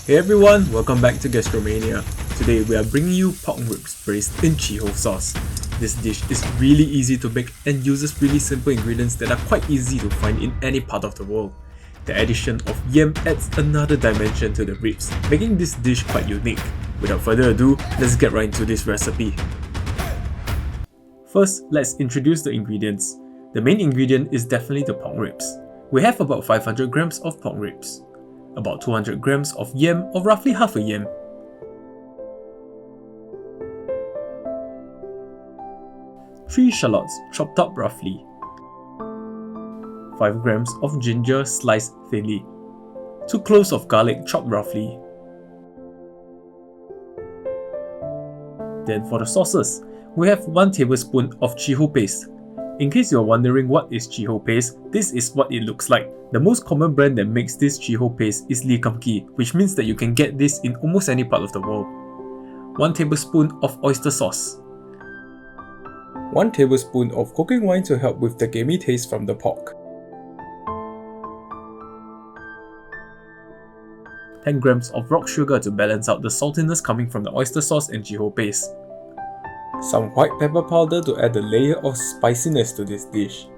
Hey everyone, welcome back to Gastromania. Today we are bringing you pork ribs braised in Chee Hou sauce. This dish is really easy to make and uses really simple ingredients that are quite easy to find in any part of the world. The addition of yam adds another dimension to the ribs, making this dish quite unique. Without further ado, let's get right into this recipe. First, let's introduce the ingredients. The main ingredient is definitely the pork ribs. We have about 500 grams of pork ribs, about 200 grams of yam or roughly half a yam, three shallots chopped up roughly, 5 grams of ginger sliced thinly, 2 cloves of garlic chopped roughly. Then for the sauces, we have 1 tablespoon of Chee Hou Paste. In case you're wondering what is Chee Hou Paste, this is what it looks like. The most common brand that makes this Chee Hou Paste is Lee Kum Kee, which means that you can get this in almost any part of the world. 1 tablespoon of oyster sauce, 1 tablespoon of cooking wine to help with the gamey taste from the pork, 10 grams of rock sugar to balance out the saltiness coming from the oyster sauce and Chee Hou Paste, some white pepper powder to add a layer of spiciness to this dish.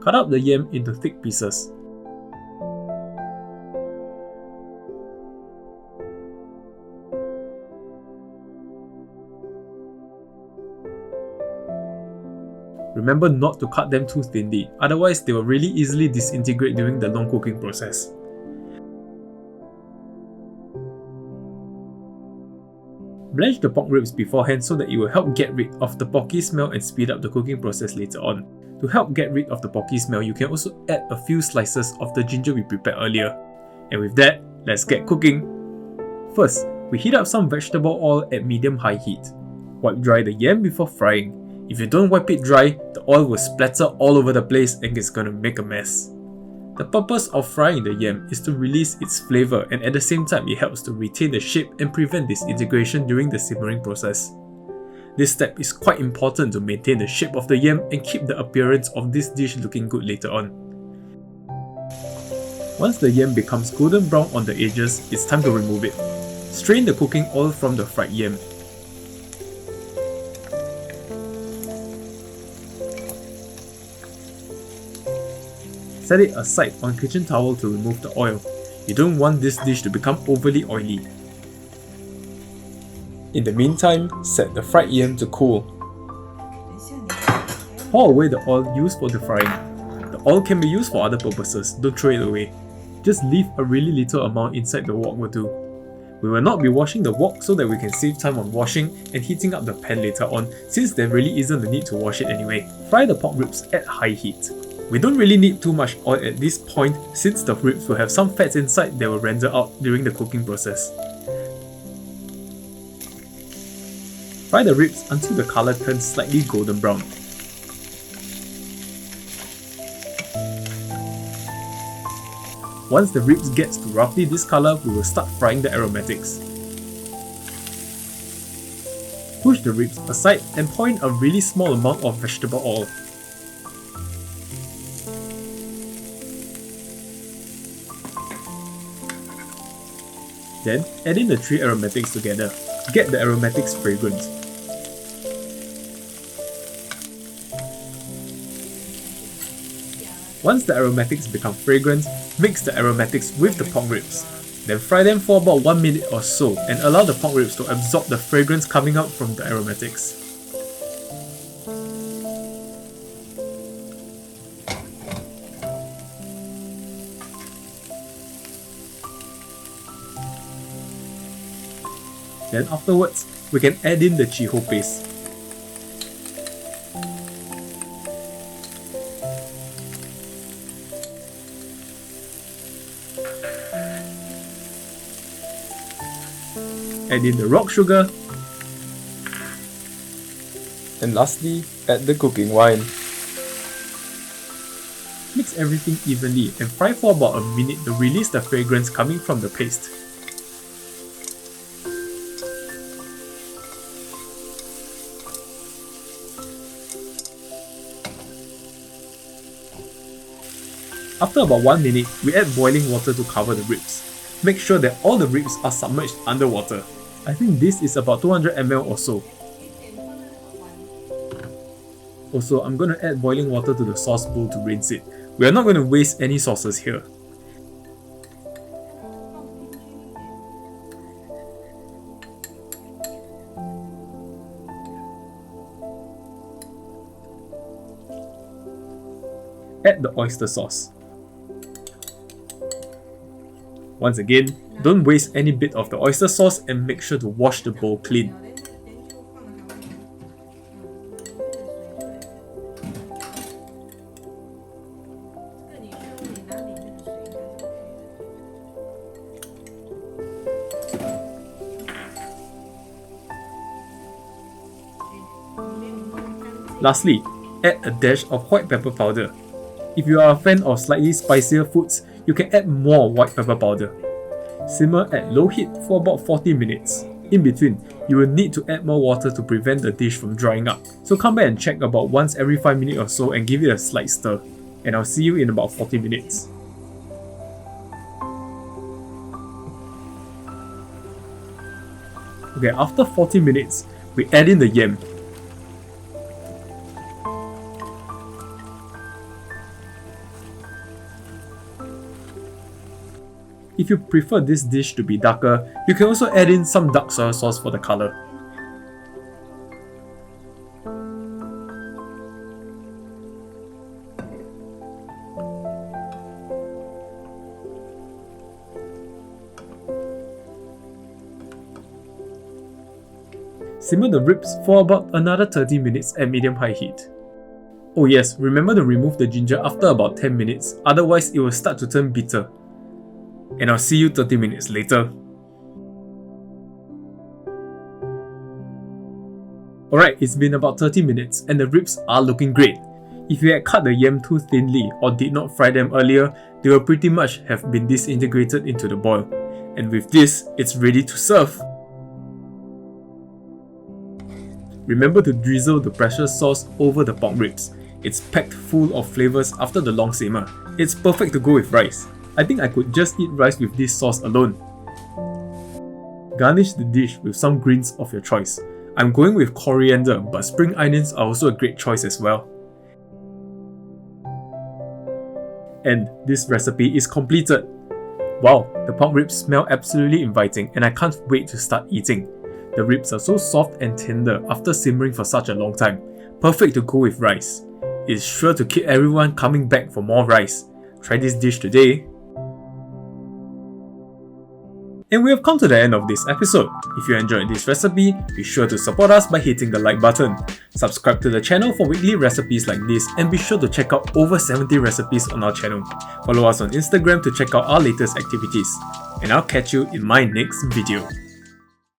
Cut up the yam into thick pieces. Remember not to cut them too thinly, otherwise they will really easily disintegrate during the long cooking process. Blanch the pork ribs beforehand so that it will help get rid of the porky smell and speed up the cooking process later on. To help get rid of the porky smell, you can also add a few slices of the ginger we prepared earlier. And with that, let's get cooking! First, we heat up some vegetable oil at medium-high heat. Wipe dry the yam before frying. If you don't wipe it dry, the oil will splatter all over the place and it's gonna make a mess. The purpose of frying the yam is to release its flavour, and at the same time it helps to retain the shape and prevent disintegration during the simmering process. This step is quite important to maintain the shape of the yam and keep the appearance of this dish looking good later on. Once the yam becomes golden brown on the edges, it's time to remove it. Strain the cooking oil from the fried yam. Set it aside on kitchen towel to remove the oil. You don't want this dish to become overly oily. In the meantime, set the fried yam to cool. Pour away the oil used for the frying. The oil can be used for other purposes, don't throw it away. Just leave a really little amount inside the wok will do. We will not be washing the wok so that we can save time on washing and heating up the pan later on, since there really isn't the need to wash it anyway. Fry the pork ribs at high heat. We don't really need too much oil at this point, since the ribs will have some fats inside that will render out during the cooking process. Fry the ribs until the colour turns slightly golden brown. Once the ribs gets to roughly this colour, we will start frying the aromatics. Push the ribs aside and pour in a really small amount of vegetable oil. Then, add in the 3 aromatics together. Get the aromatics fragrant. Once the aromatics become fragrant, mix the aromatics with the pork ribs. Then fry them for about 1 minute or so and allow the pork ribs to absorb the fragrance coming out from the aromatics. Then afterwards, we can add in the Chee Hou Paste. Add in the rock sugar. And lastly, add the cooking wine. Mix everything evenly and fry for about a minute to release the fragrance coming from the paste. After about 1 minute, we add boiling water to cover the ribs. Make sure that all the ribs are submerged underwater. I think this is about 200 ml or so. Also, I'm going to add boiling water to the sauce bowl to rinse it. We are not going to waste any sauces here. Add the oyster sauce. Once again, don't waste any bit of the oyster sauce and make sure to wash the bowl clean. Lastly, add a dash of white pepper powder. If you are a fan of slightly spicier foods, you can add more white pepper powder. Simmer at low heat for about 40 minutes. In between, you will need to add more water to prevent the dish from drying up. So come back and check about once every 5 minutes or so and give it a slight stir. And I'll see you in about 40 minutes. Okay, after 40 minutes, we add in the yam. If you prefer this dish to be darker, you can also add in some dark soy sauce for the color. Simmer the ribs for about another 30 minutes at medium-high heat. Oh yes, remember to remove the ginger after about 10 minutes, otherwise it will start to turn bitter. And I'll see you 30 minutes later. Alright, it's been about 30 minutes and the ribs are looking great. If you had cut the yam too thinly or did not fry them earlier, they will pretty much have been disintegrated into the boil. And with this, it's ready to serve. Remember to drizzle the precious sauce over the pork ribs. It's packed full of flavors after the long simmer. It's perfect to go with rice. I think I could just eat rice with this sauce alone. Garnish the dish with some greens of your choice. I'm going with coriander, but spring onions are also a great choice as well. And this recipe is completed. Wow, the pork ribs smell absolutely inviting and I can't wait to start eating. The ribs are so soft and tender after simmering for such a long time. Perfect to go with rice. It's sure to keep everyone coming back for more rice. Try this dish today. And we have come to the end of this episode. If you enjoyed this recipe, be sure to support us by hitting the like button. Subscribe to the channel for weekly recipes like this and be sure to check out over 70 recipes on our channel. Follow us on Instagram to check out our latest activities. And I'll catch you in my next video.